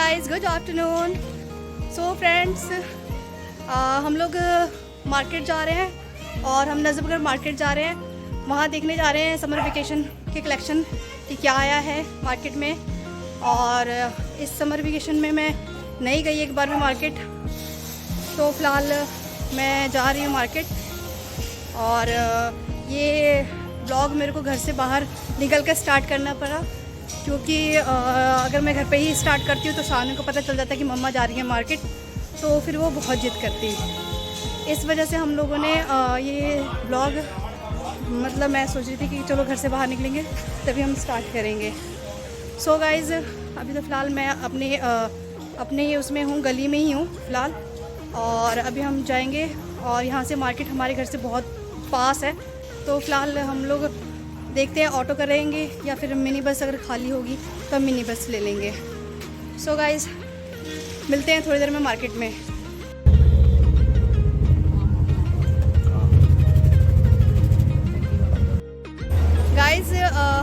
Guys, good afternoon. So friends, हम लोग market जा रहे हैं और हम नजफगढ़ मार्केट जा रहे हैं। वहाँ देखने जा रहे हैं समर वेकेशन के कलेक्शन कि क्या आया है मार्केट में। और इस समर वेकेशन में मैं नहीं गई एक बार भी मार्केट, तो फ़िलहाल मैं जा रही हूँ मार्केट। और ये ब्लॉग मेरे को घर से बाहर निकल कर स्टार्ट करना पड़ा, क्योंकि अगर मैं घर पे ही स्टार्ट करती हूँ तो शान को पता चल जाता है कि मम्मा जा रही है मार्केट, तो फिर वो बहुत जिद करती है। इस वजह से हम लोगों ने ये ब्लॉग, मतलब मैं सोच रही थी कि चलो घर से बाहर निकलेंगे तभी हम स्टार्ट करेंगे। सो गाइज़, अभी तो फ़िलहाल मैं अपने उसमें हूँ, गली में ही हूँ फ़िलहाल। और अभी हम जाएंगे और यहाँ से मार्केट हमारे घर से बहुत पास है, तो फ़िलहाल हम लोग देखते हैं ऑटो करेंगे या फिर मिनी बस अगर खाली होगी तो हम मिनी बस ले लेंगे। सो गाइज़, मिलते हैं थोड़ी देर में मार्केट में। गाइज़,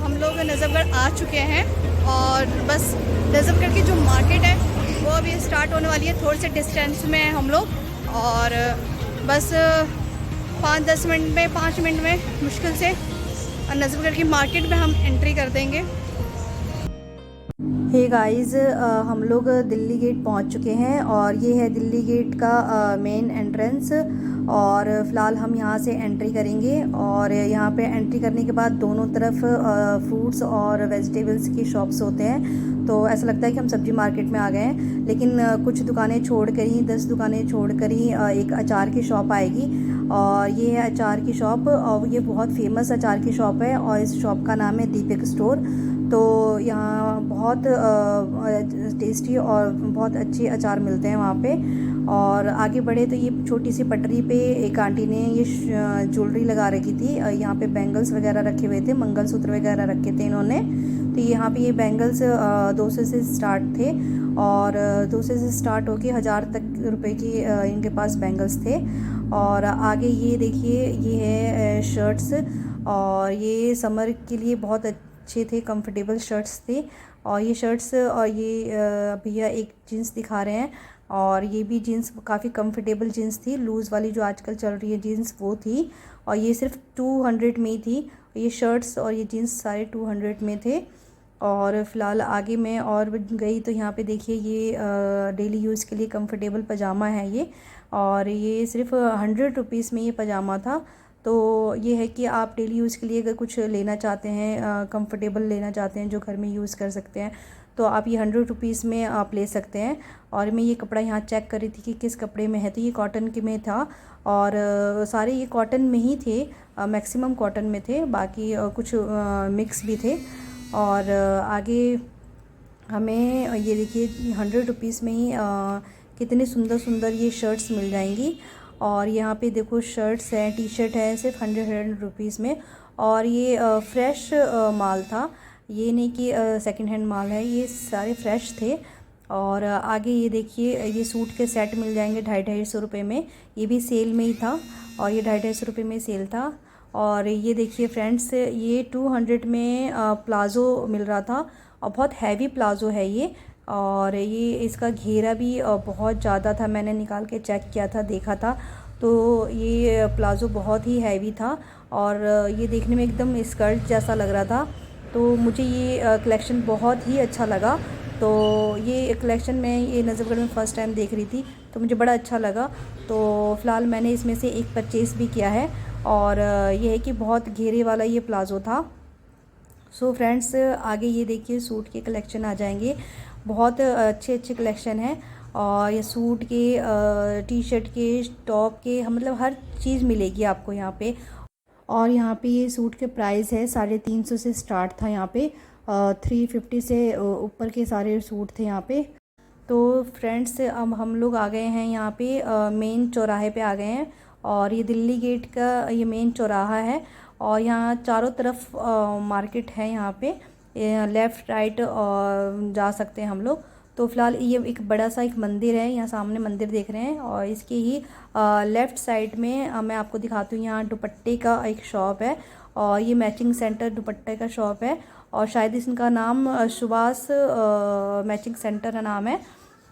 हम लोग नजफगढ़ आ चुके हैं और बस नजफगढ़ की जो मार्केट है वो अभी स्टार्ट होने वाली है। थोड़े से डिस्टेंस में हैं हम लोग और बस 5 मिनट में मुश्किल से नजफगढ़ की मार्केट में हम एंट्री कर देंगे। हे गाइस, हम लोग दिल्ली गेट पहुंच चुके हैं और ये है दिल्ली गेट का मेन एंट्रेंस। और फ़िलहाल हम यहां से एंट्री करेंगे और यहां पे एंट्री करने के बाद दोनों तरफ फ्रूट्स और वेजिटेबल्स की शॉप्स होते हैं, तो ऐसा लगता है कि हम सब्जी मार्केट में आ गए हैं। लेकिन कुछ दुकानें छोड़कर ही, 10 दुकानें छोड़कर ही एक अचार की शॉप आएगी और ये है अचार की शॉप और ये बहुत फेमस अचार की शॉप है और इस शॉप का नाम है दीपक स्टोर। तो यहाँ बहुत टेस्टी और बहुत अच्छे अचार मिलते हैं वहाँ पे। और आगे बढ़े तो ये छोटी सी पटरी पे एक आंटी ने ये ज्वेलरी लगा रखी थी। यहाँ पे बैंगल्स वगैरह रखे हुए थे, मंगलसूत्र वगैरह रखे थे इन्होंने। तो यहाँ पे ये बैंगल्स 200 से स्टार्ट थे और 200 से स्टार्ट होके 1000 तक रुपए की इनके पास बैंगल्स थे। और आगे ये देखिए, ये है शर्ट्स और ये समर के लिए बहुत अच्छे थे, कंफर्टेबल शर्ट्स थे। और ये शर्ट्स और ये भैया एक जीन्स दिखा रहे हैं और ये भी जीन्स काफ़ी कंफर्टेबल जीन्स थी, लूज़ वाली जो आजकल चल रही है जीन्स वो थी। और ये सिर्फ 200 में ही थी। ये शर्ट्स और ये जीन्स सारे 200 में थे। और फ़िलहाल आगे मैं और गई तो यहाँ पे देखिए, ये डेली यूज़ के लिए कंफर्टेबल पजामा है ये, और ये सिर्फ 100 रुपीज़ में ये पजामा था। तो ये है कि आप डेली यूज़ के लिए अगर कुछ लेना चाहते हैं, कंफर्टेबल लेना चाहते हैं जो घर में यूज़ कर सकते हैं, तो आप ये 100 रुपीज़ में आप ले सकते हैं। और मैं ये कपड़ा यहाँ चेक कर रही थी कि किस कपड़े में है, तो ये कॉटन के में था और सारे ये कॉटन में ही थे, मैक्सिमम कॉटन में थे, बाकी कुछ मिक्स भी थे। और आगे हमें ये देखिए 100 रुपीज़ में ही कितने सुंदर सुंदर ये शर्ट्स मिल जाएंगी। और यहाँ पे देखो शर्ट्स हैं, टी शर्ट है सिर्फ 100 रुपीज़ में। और ये फ्रेश माल था, ये नहीं कि सेकंड हैंड माल है, ये सारे फ्रेश थे। और आगे ये देखिए, ये सूट के सेट मिल जाएंगे 250 रुपये में, ये भी सेल में ही था और ये 250 रुपये में सेल था। और ये देखिए फ्रेंड्स, ये 200 में प्लाज़ो मिल रहा था और बहुत हैवी प्लाज़ो है ये। और ये इसका घेरा भी बहुत ज़्यादा था, मैंने निकाल के चेक किया था, देखा था, तो ये प्लाज़ो बहुत ही हैवी था और ये देखने में एकदम स्कर्ट जैसा लग रहा था। तो मुझे ये कलेक्शन बहुत ही अच्छा लगा। तो ये कलेक्शन मैं ये नजफगढ़ में फ़र्स्ट टाइम देख रही थी, तो मुझे बड़ा अच्छा लगा। तो फ़िलहाल मैंने इसमें से एक परचेज़ भी किया है और ये है कि बहुत घेरे वाला ये प्लाज़ो था। सो फ्रेंड्स, आगे ये देखिए सूट के कलेक्शन आ जाएंगे, बहुत अच्छे अच्छे कलेक्शन हैं। और ये सूट के, टी शर्ट के, टॉप के, मतलब हर चीज़ मिलेगी आपको यहाँ पे। और यहाँ पे ये सूट के प्राइस है 350 से स्टार्ट था यहाँ पे, 350 से ऊपर के सारे सूट थे यहाँ पे। तो फ्रेंड्स, अब हम लोग आ गए हैं यहाँ पे मेन चौराहे पे आ गए हैं और ये दिल्ली गेट का ये मेन चौराहा है। और यहाँ चारों तरफ मार्केट है, यहाँ पे लेफ़्ट राइट और जा सकते हैं हम लोग। तो फ़िलहाल ये एक बड़ा सा एक मंदिर है, यहाँ सामने मंदिर देख रहे हैं और इसके ही लेफ़्ट साइड में मैं आपको दिखाती हूँ, यहाँ दुपट्टे का एक शॉप है और ये मैचिंग सेंटर दुपट्टे का शॉप है। और शायद इनका नाम सुभाष मैचिंग सेंटर का नाम है।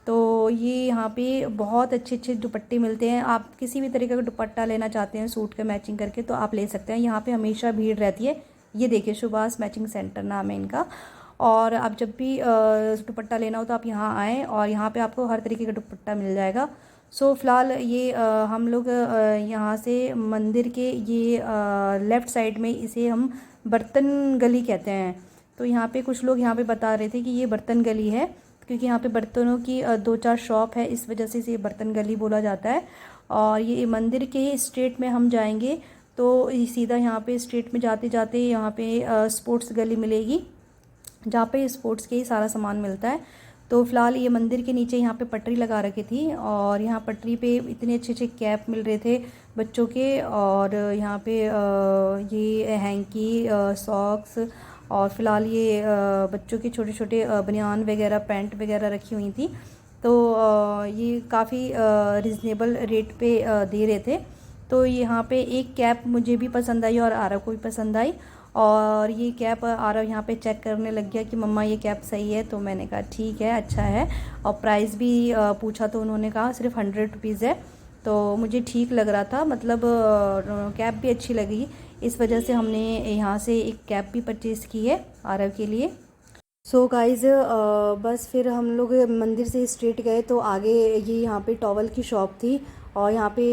तो ये यहाँ पे बहुत अच्छे अच्छे दुपट्टे मिलते हैं। आप किसी भी तरीके का दुपट्टा लेना चाहते हैं सूट के मैचिंग करके तो आप ले सकते हैं। यहाँ पे हमेशा भीड़ रहती है। ये देखिए सुभाष मैचिंग सेंटर नाम है इनका। और आप जब भी दुपट्टा लेना हो तो आप यहाँ आएँ और यहाँ पे आपको हर तरीके का दुपट्टा मिल जाएगा। सो फ़िलहाल ये हम लोग यहाँ से मंदिर के ये लेफ़्ट साइड में इसे हम बर्तन गली कहते हैं। तो यहाँ पे कुछ लोग यहाँ पे बता रहे थे कि ये बर्तन गली है, क्योंकि यहाँ पे बर्तनों की 2-4 शॉप है, इस वजह से इसे बर्तन गली बोला जाता है। और ये मंदिर के ही स्ट्रेट में हम जाएंगे तो सीधा यहाँ पे स्ट्रेट में जाते जाते यहाँ पे स्पोर्ट्स गली मिलेगी, जहाँ पे स्पोर्ट्स के ही सारा सामान मिलता है। तो फ़िलहाल ये मंदिर के नीचे यहाँ पे पटरी लगा रखी थी और यहाँ पटरी पे इतने अच्छे अच्छे कैप मिल रहे थे बच्चों के। और यहाँ पे ये हैंकी, सॉक्स और फ़िलहाल ये बच्चों के छोटे छोटे बनियान वगैरह, पैंट वगैरह रखी हुई थी। तो ये काफ़ी रिजनेबल रेट पे दे रहे थे। तो यहाँ पे एक कैप मुझे भी पसंद आई और आरव को भी पसंद आई। और ये कैप आरव यहाँ पे चेक करने लग गया कि मम्मा ये कैप सही है। तो मैंने कहा ठीक है, अच्छा है। और प्राइस भी पूछा तो उन्होंने कहा सिर्फ 100 रुपीज़ है। तो मुझे ठीक लग रहा था, मतलब कैप भी अच्छी लगी, इस वजह से हमने यहाँ से एक कैप भी परचेज़ की है आरव के लिए। सो गाइज़ बस फिर हम लोग मंदिर से स्ट्रेट गए तो आगे ये यहाँ पे टॉवल की शॉप थी और यहाँ पे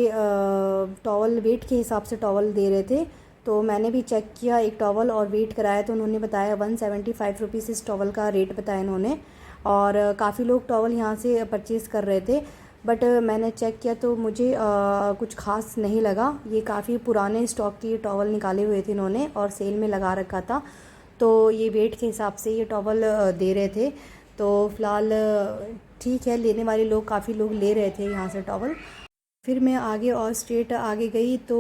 टॉवल वेट के हिसाब से टॉवल दे रहे थे। तो मैंने भी चेक किया एक टॉवल और वेट कराया तो उन्होंने बताया 175 रुपीज़ इस टॉवल का रेट बताया इन्होंने। और काफ़ी लोग टॉवल यहाँ से परचेज़ कर रहे थे, बट मैंने चेक किया तो मुझे कुछ खास नहीं लगा। ये काफ़ी पुराने स्टॉक के टॉवल निकाले हुए थे इन्होंने और सेल में लगा रखा था। तो ये वेट के हिसाब से ये टॉवल दे रहे थे। तो फ़िलहाल ठीक है, लेने वाले लोग काफ़ी लोग ले रहे थे यहाँ से टॉवल। फिर मैं आगे और स्ट्रेट आगे गई तो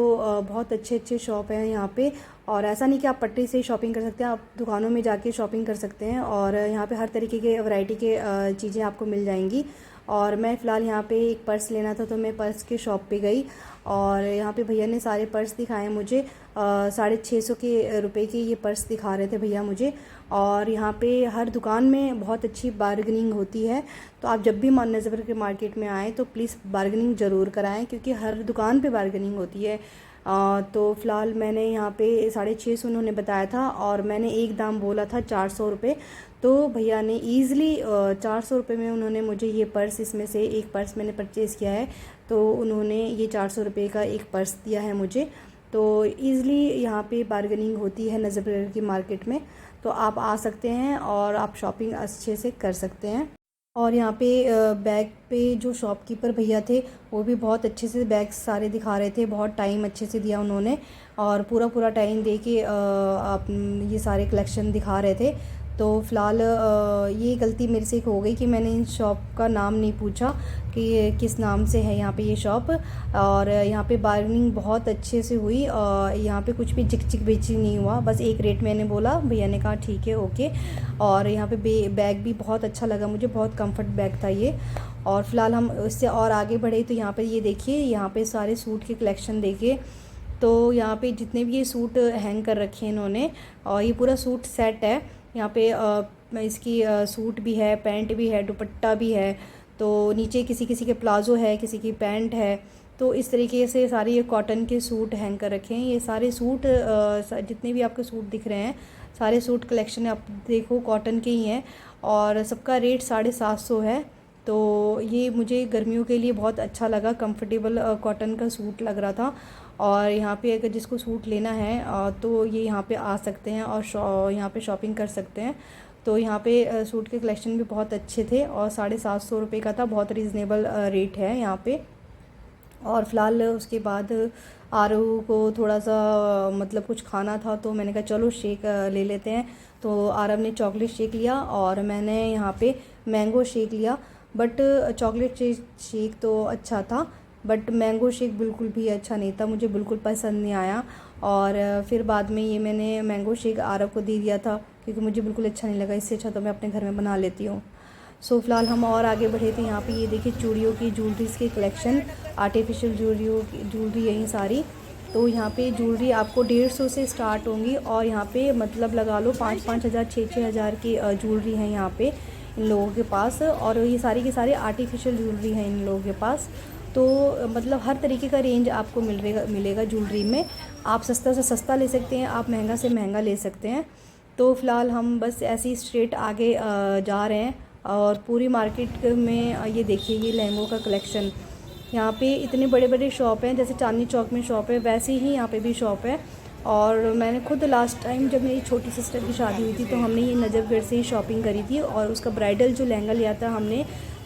बहुत अच्छे अच्छे शॉप हैं यहाँ पे। और ऐसा नहीं कि आप पट्टी से शॉपिंग कर सकते हैं, आप दुकानों में जाके शॉपिंग कर सकते हैं। और यहाँ पे हर तरीके के वैरायटी के चीज़ें आपको मिल जाएंगी। और मैं फ़िलहाल यहाँ पे एक पर्स लेना था तो मैं पर्स के शॉप पे गई और यहाँ पे भैया ने सारे पर्स दिखाए मुझे। 650 के रुपए के ये पर्स दिखा रहे थे भैया मुझे। और यहाँ पे हर दुकान में बहुत अच्छी बार्गेनिंग होती है। तो आप जब भी मान नज़र के मार्केट में आएँ तो प्लीज़ बार्गेनिंग ज़रूर कराएं, क्योंकि हर दुकान पे बार्गेनिंग होती है। तो फ़िलहाल मैंने यहाँ पे 650 उन्होंने बताया था और मैंने एक दाम बोला था 400 रुपये। तो भैया ने ईज़िली 400 रुपये में उन्होंने मुझे ये पर्स, इसमें से एक पर्स मैंने परचेज़ किया है तो उन्होंने ये 400 रुपये का एक पर्स दिया है मुझे। तो ईज़िली यहाँ पे बार्गेनिंग होती है नज़र की मार्केट में। तो आप आ सकते हैं और आप शॉपिंग अच्छे से कर सकते हैं। और यहाँ पे बैग पे जो शॉपकीपर भैया थे वो भी बहुत अच्छे से बैग सारे दिखा रहे थे, बहुत टाइम अच्छे से दिया उन्होंने और पूरा टाइम दे के आप ये सारे कलेक्शन दिखा रहे थे। तो फ़िलहाल ये गलती मेरे से हो गई कि मैंने इन शॉप का नाम नहीं पूछा कि ये किस नाम से है यहाँ पे ये शॉप। और यहाँ पे बार्गेनिंग बहुत अच्छे से हुई और यहाँ पे कुछ भी चिक बेची नहीं हुआ, बस एक रेट मैंने बोला, भैया ने कहा ठीक है ओके। और यहाँ पे बैग भी बहुत अच्छा लगा मुझे, बहुत कंफर्ट बैग था ये। और फ़िलहाल हम उससे और आगे बढ़े तो यहाँ पर ये देखिए, यहाँ पे सारे सूट के कलेक्शन देखिए। तो यहाँ पे जितने भी ये सूट हैंग कर रखे हैं इन्होंने, और ये पूरा सूट सेट है। यहाँ पे इसकी सूट भी है, पैंट भी है, दुपट्टा भी है। तो नीचे किसी किसी के प्लाज़ो है, किसी की पैंट है। तो इस तरीके से सारे ये कॉटन के सूट हैंग कर रखे हैं। ये सारे सूट जितने भी आपके सूट दिख रहे हैं सारे सूट कलेक्शन आप देखो कॉटन के ही हैं और सबका रेट 750 है। तो ये मुझे गर्मियों के लिए बहुत अच्छा लगा, कंफर्टेबल कॉटन का सूट लग रहा था। और यहाँ पे अगर जिसको सूट लेना है तो ये यहाँ पे आ सकते हैं और यहाँ पे शॉपिंग कर सकते हैं। तो यहाँ पे सूट के कलेक्शन भी बहुत अच्छे थे और 750 रुपये का था, बहुत रीज़नेबल रेट है यहाँ पे। और फ़िलहाल उसके बाद आरू को थोड़ा सा मतलब कुछ खाना था तो मैंने कहा चलो शेक ले लेते हैं। तो आरव ने चॉकलेट शेक लिया और मैंने यहाँ पे मैंगो शेक लिया। बट चॉकलेट शेक तो अच्छा था बट मैंगो शेक बिल्कुल भी अच्छा नहीं था, मुझे बिल्कुल पसंद नहीं आया। और फिर बाद में ये मैंने मैंगो शेक आरव को दे दिया था क्योंकि मुझे बिल्कुल अच्छा नहीं लगा, इससे अच्छा तो मैं अपने घर में बना लेती हूँ। सो फ़िलहाल हम और आगे बढ़े थे। यहाँ पे ये देखिए चूड़ियों की ज्वेलरीज़ के कलेक्शन, आर्टिफिशियल ज्वेलरी यही सारी। तो यहाँ पे ज्वेलरी आपको 150 से स्टार्ट होंगी और यहाँ पे मतलब लगा लो 5-5 हज़ार 6-6 हज़ार की ज्वेलरी है यहाँ पे इन लोगों के पास। और ये सारी की सारी आर्टिफिशियल ज्वेलरी है इन लोगों के पास। तो मतलब हर तरीके का रेंज आपको मिलेगा ज्वेलरी में। आप सस्ता से सस्ता ले सकते हैं, आप महंगा से महंगा ले सकते हैं। तो फ़िलहाल हम बस ऐसे ही स्ट्रेट आगे जा रहे हैं और पूरी मार्केट में ये देखिए ये लहंगों का कलेक्शन। यहाँ पे इतने बड़े बड़े शॉप हैं, जैसे चांदनी चौक में शॉप है वैसे ही यहाँ पे भी शॉप है। और मैंने खुद लास्ट टाइम जब मेरी छोटी सिस्टर की शादी हुई थी तो हमने ये नजफ़गढ़ से ही शॉपिंग करी थी और उसका ब्राइडल जो लहंगा लिया था हमने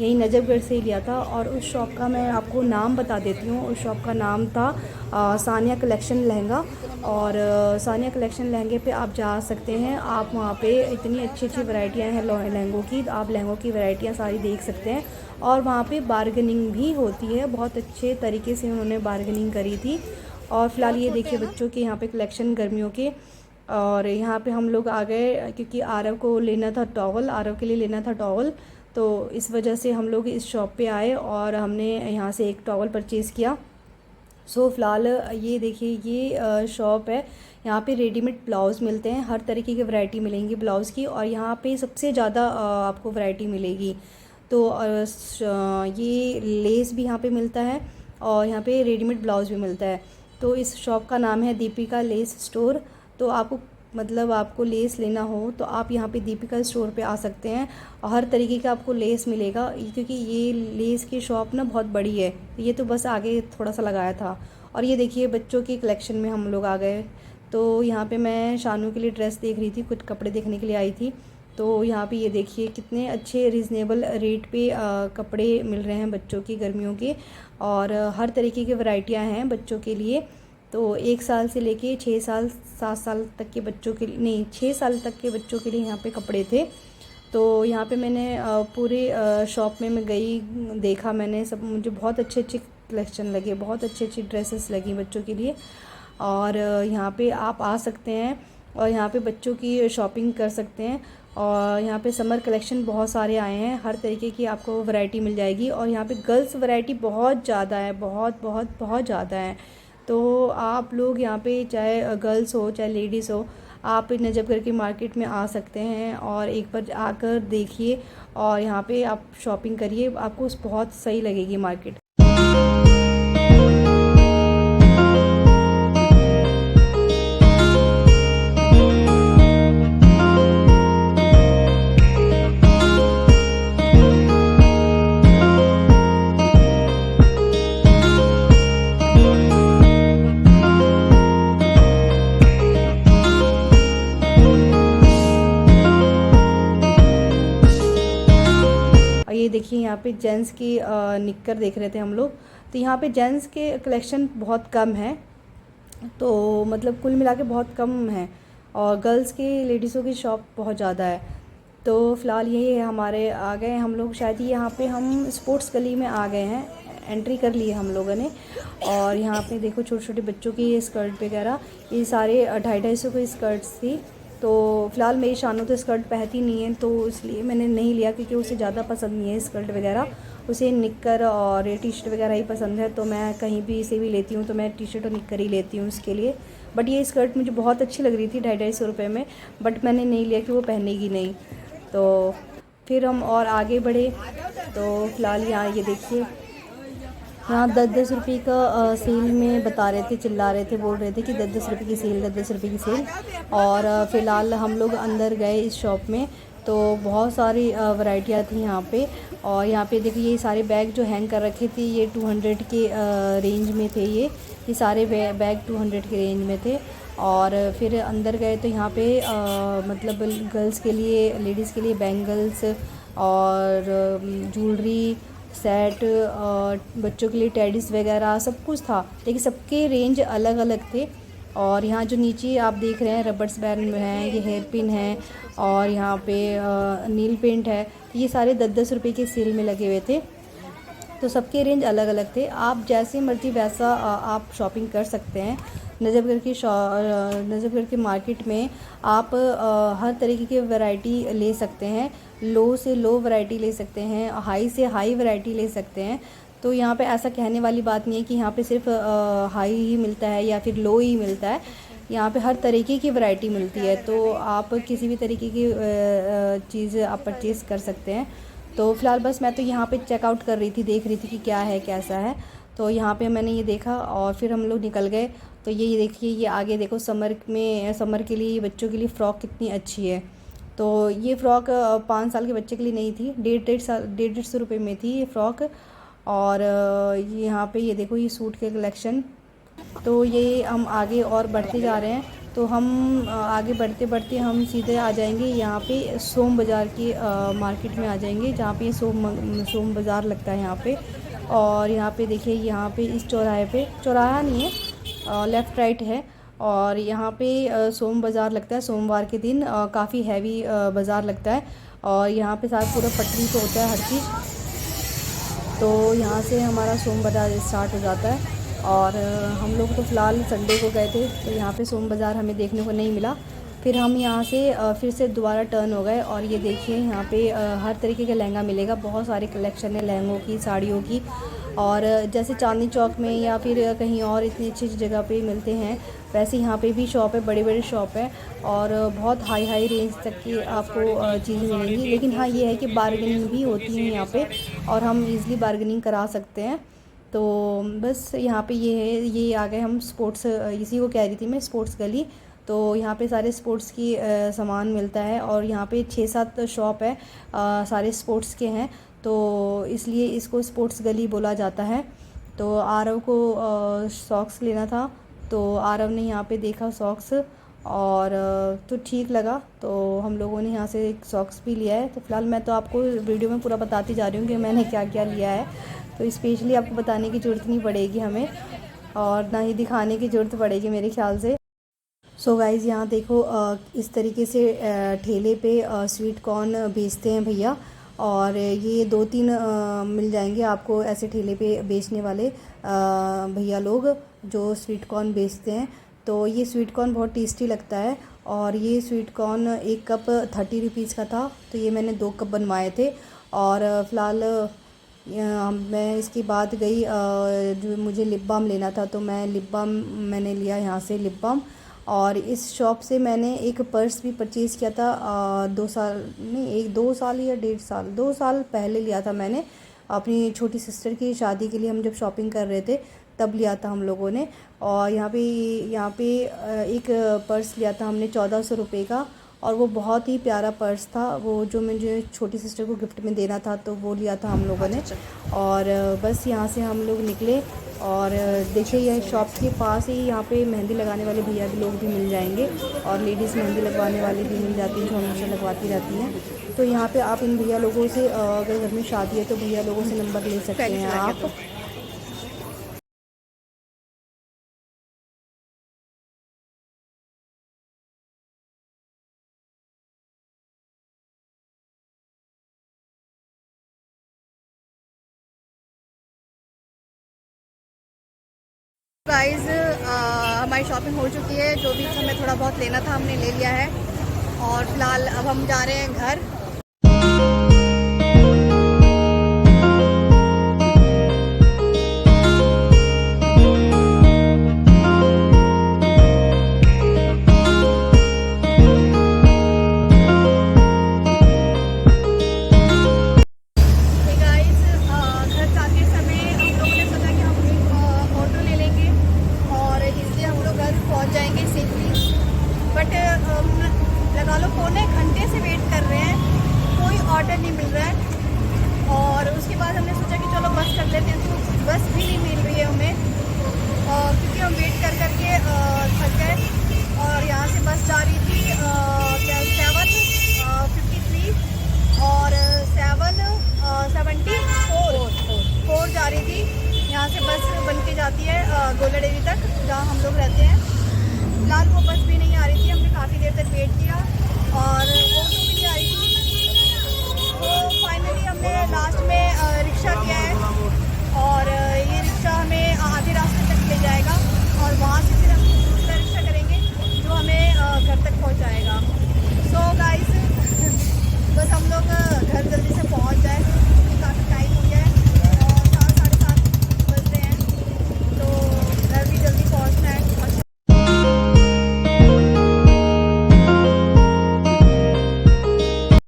यही नजफ़गढ़ से ही लिया था। और उस शॉप का मैं आपको नाम बता देती हूँ। उस शॉप का नाम था सानिया कलेक्शन लहंगा। और सानिया कलेक्शन लहंगे पे आप जा सकते हैं। आप वहाँ पे इतनी अच्छी अच्छी वैरायटियाँ हैं लहंगों की, आप लहंगों की वैरायटियाँ सारी देख सकते हैं। और वहाँ पे बार्गेनिंग भी होती है, बहुत अच्छे तरीके से उन्होंने बार्गेनिंग करी थी। और फ़िलहाल ये देखिए बच्चों के यहाँ पे कलेक्शन गर्मियों के। और यहाँ पे हम लोग आ गए क्योंकि आरव को लेना था टॉवल, आरव के लिए लेना था टॉवल, तो इस वजह से हम लोग इस शॉप पे आए और हमने यहाँ से एक टॉवल परचेज़ किया। सो फ़िलहाल ये देखिए ये शॉप है। यहाँ पे रेडीमेड ब्लाउज़ मिलते हैं, हर तरीके की वैरायटी मिलेंगी ब्लाउज़ की और यहाँ पे सबसे ज़्यादा आपको वैरायटी मिलेगी। तो ये लेस भी यहाँ पे मिलता है और यहाँ पे रेडीमेड ब्लाउज़ भी मिलता है। तो इस शॉप का नाम है दीपिका लेस स्टोर। तो आपको मतलब आपको लेस लेना हो तो आप यहाँ पे दीपिका स्टोर पे आ सकते हैं और हर तरीके का आपको लेस मिलेगा, क्योंकि ये लेस की शॉप ना बहुत बड़ी है। ये तो बस आगे थोड़ा सा लगाया था। और ये देखिए बच्चों की कलेक्शन में हम लोग आ गए। तो यहाँ पे मैं शानू के लिए ड्रेस देख रही थी, कुछ कपड़े देखने के लिए आई थी। तो यहाँ पे ये देखिए कितने अच्छे रीज़नेबल रेट पे कपड़े मिल रहे हैं बच्चों की गर्मियों के। और हर तरीके की वैरायटियाँ हैं बच्चों के लिए। तो 1 साल से लेके 6 साल 7 साल तक के बच्चों के लिए, नहीं 6 साल तक के बच्चों के लिए यहाँ पे कपड़े थे। तो यहाँ पे मैंने पूरे शॉप में मैं गई, देखा मैंने सब, मुझे बहुत अच्छे अच्छे कलेक्शन लगे, बहुत अच्छी अच्छी ड्रेसेस लगी बच्चों के लिए। और यहाँ पे आप आ सकते हैं और यहाँ पे बच्चों की शॉपिंग कर सकते हैं। और यहाँ पे समर कलेक्शन बहुत सारे आए हैं, हर तरीके की आपको वैरायटी मिल जाएगी। और यहाँ पे गर्ल्स वैरायटी बहुत ज़्यादा है, बहुत बहुत बहुत ज़्यादा है। तो आप लोग यहाँ पे चाहे गर्ल्स हो चाहे लेडीज़ हो, आप नजफ़गढ़ की मार्केट में आ सकते हैं और एक बार आकर देखिए और यहाँ पे आप शॉपिंग करिए, आपको बहुत सही लगेगी मार्केट। ये देखिए यहाँ पे जेंट्स की निक्कर देख रहे थे हम लोग। तो यहाँ पे जेंट्स के कलेक्शन बहुत कम है, तो मतलब कुल मिला के बहुत कम है। और गर्ल्स की लेडीज़ों की शॉप बहुत ज़्यादा है। तो फ़िलहाल यही है, हमारे आ गए हम लोग, शायद यहाँ पे हम स्पोर्ट्स गली में आ गए हैं, एंट्री कर ली है हम लोगों ने। और यहाँ पे देखो छोटे छोटे बच्चों की ये स्कर्ट वगैरह, ये सारे 250-250 की स्कर्ट्स थी। तो फ़िलहाल मेरी शानू तो स्कर्ट पहनती नहीं है, तो इसलिए मैंने नहीं लिया, क्योंकि उसे ज़्यादा पसंद नहीं है स्कर्ट वगैरह, उसे निक्कर और टी शर्ट वगैरह ही पसंद है। तो मैं कहीं भी से भी लेती हूँ तो मैं टी शर्ट और निक्कर ही लेती हूँ उसके लिए। बट ये स्कर्ट मुझे बहुत अच्छी लग रही थी 250-250 रुपये में, बट मैंने नहीं लिया कि वो पहनेगी नहीं। तो फिर हम और आगे बढ़े। तो फ़िलहाल यहाँ ये देखिए, यहाँ 10-10 रुपये का सेल में बता रहे थे, चिल्ला रहे थे, बोल रहे थे कि 10-10 रुपये की सेल, 10-10 रुपये की सेल। और फ़िलहाल हम लोग अंदर गए इस शॉप में, तो बहुत सारी वैरायटियाँ थी यहाँ पे। और यहाँ पे देखिए ये सारे बैग जो हैंग कर रखे थे ये 200 के रेंज में थे। ये सारे बैग 200 के रेंज में थे। और फिर अंदर गए तो यहाँ पे मतलब गर्ल्स के लिए, लेडीज़ के लिए बैंगल्स और ज्वेलरी सेट और बच्चों के लिए टेडीज़ वगैरह सब कुछ था, लेकिन सबके रेंज अलग अलग थे। और यहाँ जो नीचे आप देख रहे हैं रबर्स बैंड हैं, ये हेयर पिन है और यहाँ पे नील पेंट है, ये सारे 10-10 रुपये के सेल में लगे हुए थे। तो सबके रेंज अलग अलग थे, आप जैसे मर्जी वैसा आप शॉपिंग कर सकते हैं। नजफ़गढ़ की मार्केट में आप हर तरीके की वैरायटी ले सकते हैं, लो से लो वैरायटी ले सकते हैं, हाई से हाई वैरायटी ले सकते हैं। तो यहाँ पे ऐसा कहने वाली बात नहीं है कि यहाँ पे सिर्फ हाई ही मिलता है या फिर लो ही मिलता है। यहाँ पे हर तरीके की वैरायटी मिलती है, तो आप किसी भी तरीके की चीज़ आप परचेज़ कर सकते हैं। तो फ़िलहाल बस मैं तो यहाँ पे चेकआउट कर रही थी, देख रही थी कि क्या है कैसा है। तो यहाँ पे मैंने ये देखा और फिर हम लोग निकल गए। तो ये देखिए, ये आगे देखो, समर के लिए बच्चों के लिए फ़्रॉक कितनी अच्छी है। तो ये फ़्रॉक 5 साल के बच्चे के लिए नहीं थी, 150 रुपये में थी ये फ़्रॉक। और यहाँ पे ये देखो, ये सूट के कलेक्शन। तो ये हम आगे और बढ़ते जा रहे हैं। तो हम आगे बढ़ते बढ़ते हम सीधे आ जाएंगे यहाँ पे सोम बाज़ार की मार्केट में आ जाएंगे, जहाँ पे सोम बाज़ार लगता है यहाँ पे। और यहाँ पे देखिए, यहाँ पे इस चौराहे पे, चौराहा नहीं है, लेफ़्ट राइट है। और यहाँ पे सोम बाज़ार लगता है सोमवार के दिन, काफ़ी हैवी बाज़ार लगता है। और यहाँ पे सारा पूरा पटरी पे होता है हर चीज़। तो यहाँ से हमारा सोम बाज़ार स्टार्ट हो जाता है। और हम लोग तो फ़िलहाल संडे को गए थे, तो यहाँ पे सोम बाज़ार हमें देखने को नहीं मिला। फिर हम यहाँ से फिर से दोबारा टर्न हो गए। और ये देखिए, यहाँ पे हर तरीके का लहंगा मिलेगा, बहुत सारे कलेक्शन है लहंगों की, साड़ियों की। और जैसे चांदनी चौक में या फिर कहीं और इतनी अच्छी जगह पे मिलते हैं, वैसे यहाँ पे भी शॉप है, बड़े बड़े शॉप है। और बहुत हाई रेंज तक की आपको चीज़ें मिलेंगी। लेकिन हाँ, ये है कि बार्गेनिंग भी होती है यहाँ पे, और हम ईज़िली बार्गेनिंग करा सकते हैं। तो बस यहाँ पे ये है, ये आ गए हम स्पोर्ट्स, इसी को कह रही थी मैं, स्पोर्ट्स गली। तो यहाँ पे सारे स्पोर्ट्स की सामान मिलता है। और यहाँ पे 6-7 शॉप है, सारे स्पोर्ट्स के हैं, तो इसलिए इसको स्पोर्ट्स गली बोला जाता है। तो आरव को सॉक्स लेना था, तो आरव ने यहाँ पे देखा सॉक्स, और तो ठीक लगा, तो हम लोगों ने यहाँ से एक सॉक्स भी लिया है। तो फ़िलहाल मैं तो आपको वीडियो में पूरा बताती जा रही हूँ कि मैंने क्या क्या लिया है। तो स्पेशली आपको बताने की ज़रूरत नहीं पड़ेगी हमें, और ना ही दिखाने की ज़रूरत पड़ेगी मेरे ख्याल से। सो गाइज़, यहाँ देखो, इस तरीके से ठेले पे स्वीट कॉर्न बेचते हैं भैया। और ये 2-3 मिल जाएंगे आपको ऐसे ठेले पे बेचने वाले भैया लोग जो स्वीट कॉर्न बेचते हैं। तो ये स्वीट कॉर्न बहुत टेस्टी लगता है। और ये स्वीट कॉर्न एक कप 30 रुपीज़ का था, तो ये मैंने 2 कप बनवाए थे। और फ़िलहाल मैं इसके बाद गई, जो मुझे लिप बाम लेना था, तो मैं लिप बाम मैंने लिया यहाँ से, लिप बाम। और इस शॉप से मैंने एक पर्स भी परचेज़ किया था, 2 साल नहीं, 2 साल या 1.5 साल, 2 साल पहले लिया था मैंने, अपनी छोटी सिस्टर की शादी के लिए हम जब शॉपिंग कर रहे थे तब लिया था हम लोगों ने। और यहाँ पे एक पर्स लिया था हमने 1400 रुपये का, और वो बहुत ही प्यारा पर्स था, वो जो मुझे छोटी सिस्टर को गिफ्ट में देना था, तो वो लिया था हम लोगों ने। और बस यहाँ से हम लोग निकले। और देखिए, यह शॉप के पास ही यहाँ पे मेहंदी लगाने वाले भैया भी लोग भी मिल जाएंगे, और लेडीज़ मेहंदी लगवाने वाले भी मिल जाती हैं, जो हमेशा लगवाती रहती हैं। तो यहाँ पे आप इन भैया लोगों से, अगर घर में शादी है तो भैया लोगों से नंबर ले सकते हैं आप। गाइस, हमारी शॉपिंग हो चुकी है, जो भी हमें थोड़ा बहुत लेना था हमने ले लिया है। और फिलहाल अब हम जा रहे हैं घर। लगा लो पौने घंटे से वेट कर रहे हैं, कोई ऑर्डर नहीं मिल रहा है। और उसके बाद हमने सोचा कि चलो बस कर लेते हैं, तो बस भी नहीं मिल रही है हमें, क्योंकि हम वेट कर करके थक गए। और यहाँ से बस जा रही